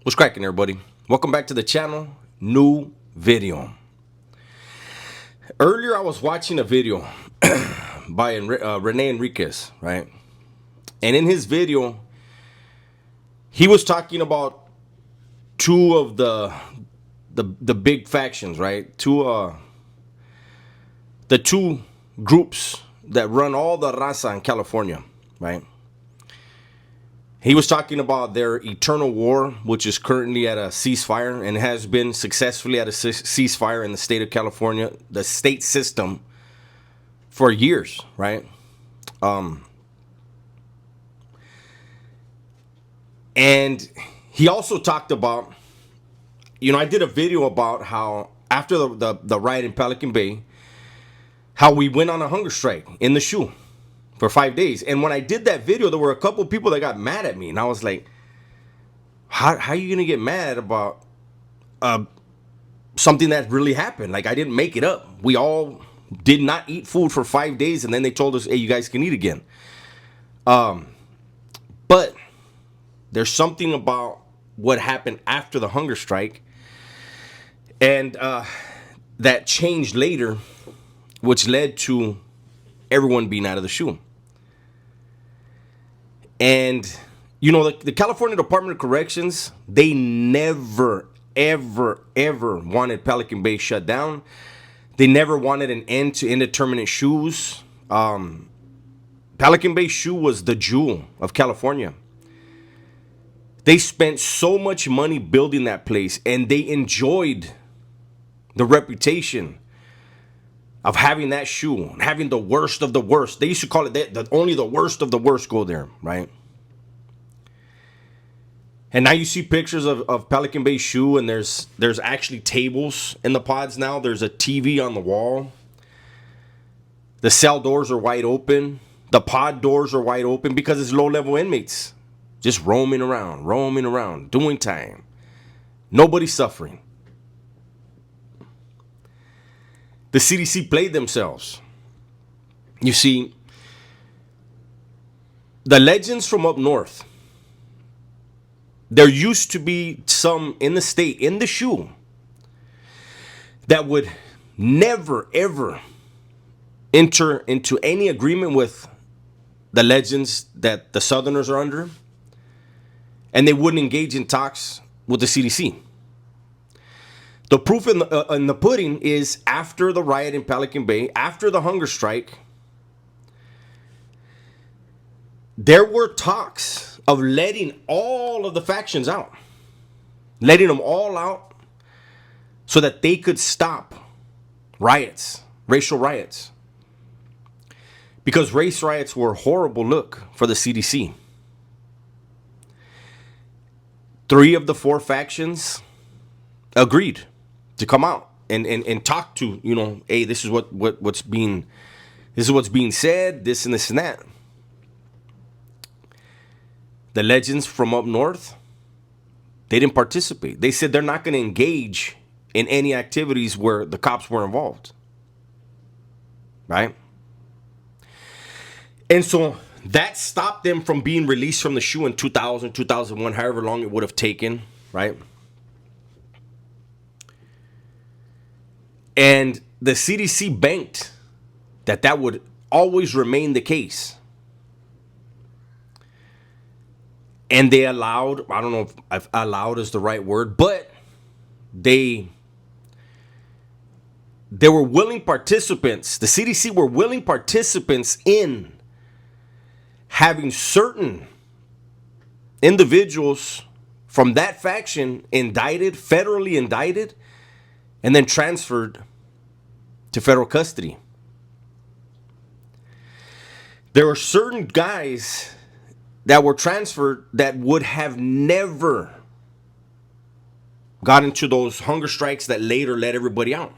What's cracking, everybody? Welcome back to the channel. New video. Earlier, I was watching a video by Rene Enriquez, right? And in his video, he was talking about two of the big factions, right? The two groups that run all the raza in California, right? He was talking about their eternal war, which is currently at a ceasefire and has been successfully at a ceasefire in the state of California, the state system, for years, right? And he also talked about, I did a video about how after the riot in Pelican Bay, how we went on a hunger strike in the shoe for 5 days. And when I did that video, there were a couple people that got mad at me. And I was like, how are you going to get mad about something that really happened? Like, I didn't make it up. We all did not eat food for 5 days. And then they told us, hey, you guys can eat again. But there's something about what happened after the hunger strike. And that changed later, which led to everyone being out of the shoe. And, the California Department of Corrections, they never, ever, ever wanted Pelican Bay shut down. They never wanted an end to indeterminate shoes. Pelican Bay shoe was the jewel of California. They spent so much money building that place, and they enjoyed the reputation of having that shoe, having the worst of the worst. They used to call it only the worst of the worst go there, right? And now you see pictures of Pelican Bay shoe, and there's actually tables in the pods now. There's a TV on the wall. The cell doors are wide open. The pod doors are wide open because it's low-level inmates just roaming around, doing time. Nobody's suffering. The CDC played themselves. You see, the legends from up north, there used to be some in the state, in the shoe, that would never, ever enter into any agreement with the legends that the Southerners are under, and they wouldn't engage in talks with the CDC. The proof in the pudding is after the riot in Pelican Bay, after the hunger strike, there were talks of letting all of the factions out. Letting them all out so that they could stop riots, racial riots. Because race riots were a horrible look for the CDC. 3 of the 4 factions agreed to come out and talk to, hey, this is what's being said, this and this and that. The legends from up north, they didn't participate. They said they're not going to engage in any activities where the cops were involved. Right? And so that stopped them from being released from the shoe in 2000, 2001, however long it would have taken, right? And the CDC banked that would always remain the case. And they allowed, I don't know if allowed is the right word, but they were willing participants, the CDC were willing participants in having certain individuals from that faction indicted, federally indicted, and then transferred to federal custody. There were certain guys that were transferred that would have never got into those hunger strikes that later let everybody out.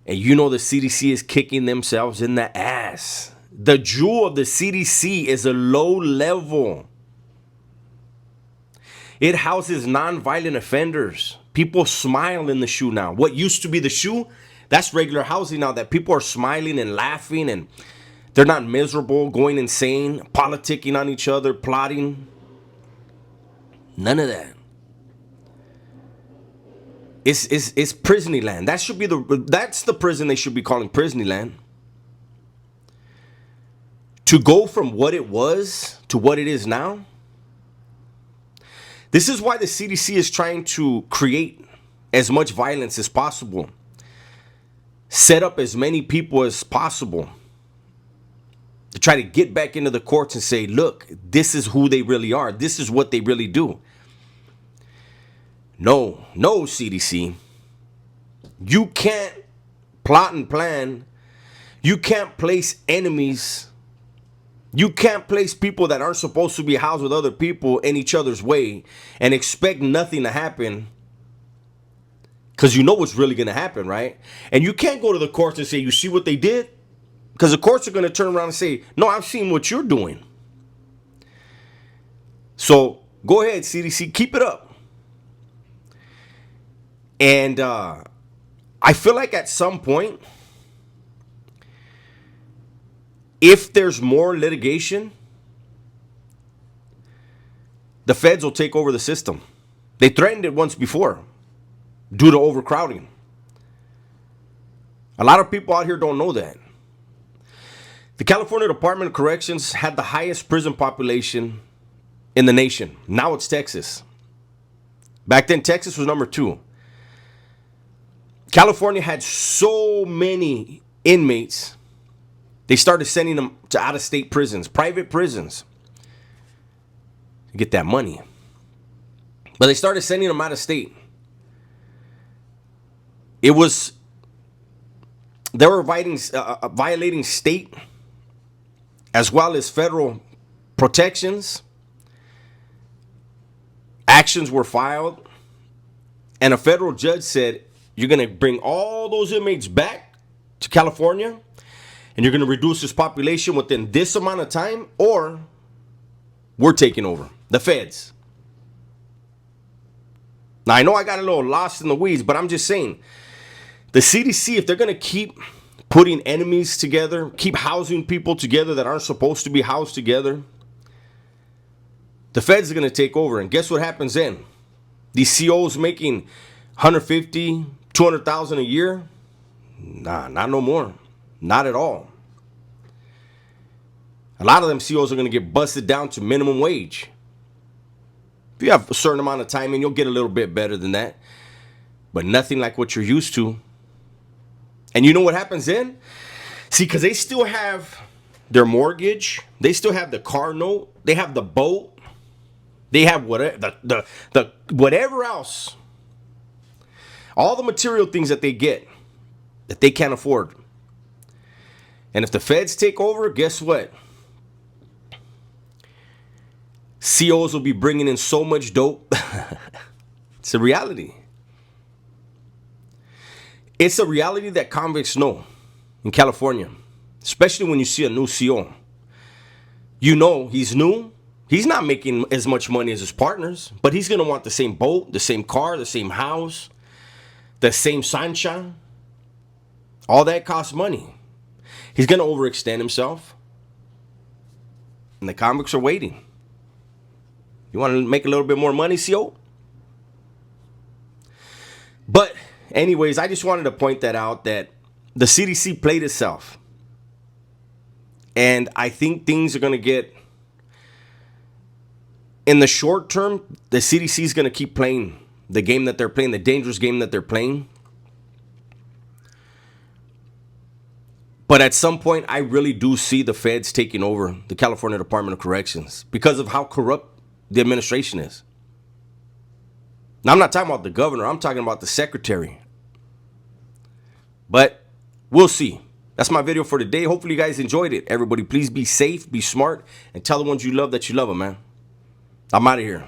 And the CDC is kicking themselves in the ass. The jewel of the CDC is a low level. It houses nonviolent offenders. People smile in the shoe now. What used to be the shoe, that's regular housing now, that people are smiling and laughing and they're not miserable, going insane, politicking on each other, plotting. None of that. It's prison land. That's the prison they should be calling prison land. To go from what it was to what it is now. This is why the CDC is trying to create as much violence as possible. Set up as many people as possible. To try to get back into the courts and say, look, this is who they really are. This is what they really do. No, CDC. You can't plot and plan. You can't place enemies. You can't place people that aren't supposed to be housed with other people in each other's way and expect nothing to happen. Because you know what's really going to happen, right? And you can't go to the courts and say, you see what they did? Because the courts are going to turn around and say, no, I've seen what you're doing. So go ahead, CDC, keep it up. And I feel like at some point, if there's more litigation, the feds will take over the system. They threatened it once before due to overcrowding. A lot of people out here don't know that. The California Department of Corrections had the highest prison population in the nation. Now it's Texas. Back then, Texas was number 2. California had so many inmates, they started sending them to out-of-state prisons, private prisons, to get that money. But they started sending them out of state. They were violating state as well as federal protections. Actions were filed, and a federal judge said, you're going to bring all those inmates back to California, and you're going to reduce this population within this amount of time, or we're taking over. The feds. Now, I know I got a little lost in the weeds, but I'm just saying, the CDC, if they're going to keep putting enemies together, keep housing people together that aren't supposed to be housed together, the feds are going to take over. And guess what happens then? These COs making 150, 200,000 a year? Nah, not no more. Not at all. A lot of them COs are going to get busted down to minimum wage. If you have a certain amount of time in, you'll get a little bit better than that. But nothing like what you're used to. And you know what happens then? See, because they still have their mortgage. They still have the car note. They have the boat. They have whatever, the whatever else. All the material things that they get that they can't afford. And if the feds take over, guess what? COs will be bringing in so much dope. It's a reality. It's a reality that convicts know in California, especially when you see a new CO. You know he's new. He's not making as much money as his partners, but he's going to want the same boat, the same car, the same house, the same sunshine. All that costs money. He's going to overextend himself. And the convicts are waiting. You want to make a little bit more money, CO? But anyways, I just wanted to point that out, that the CDC played itself. And I think things are going to get, in the short term, the CDC is going to keep playing the game that they're playing, the dangerous game that they're playing. But at some point, I really do see the feds taking over the California Department of Corrections because of how corrupt the administration is. Now, I'm not talking about the governor. I'm talking about the secretary. But we'll see. That's my video for today. Hopefully, you guys enjoyed it. Everybody, please be safe, be smart, and tell the ones you love that you love them, man. I'm out of here.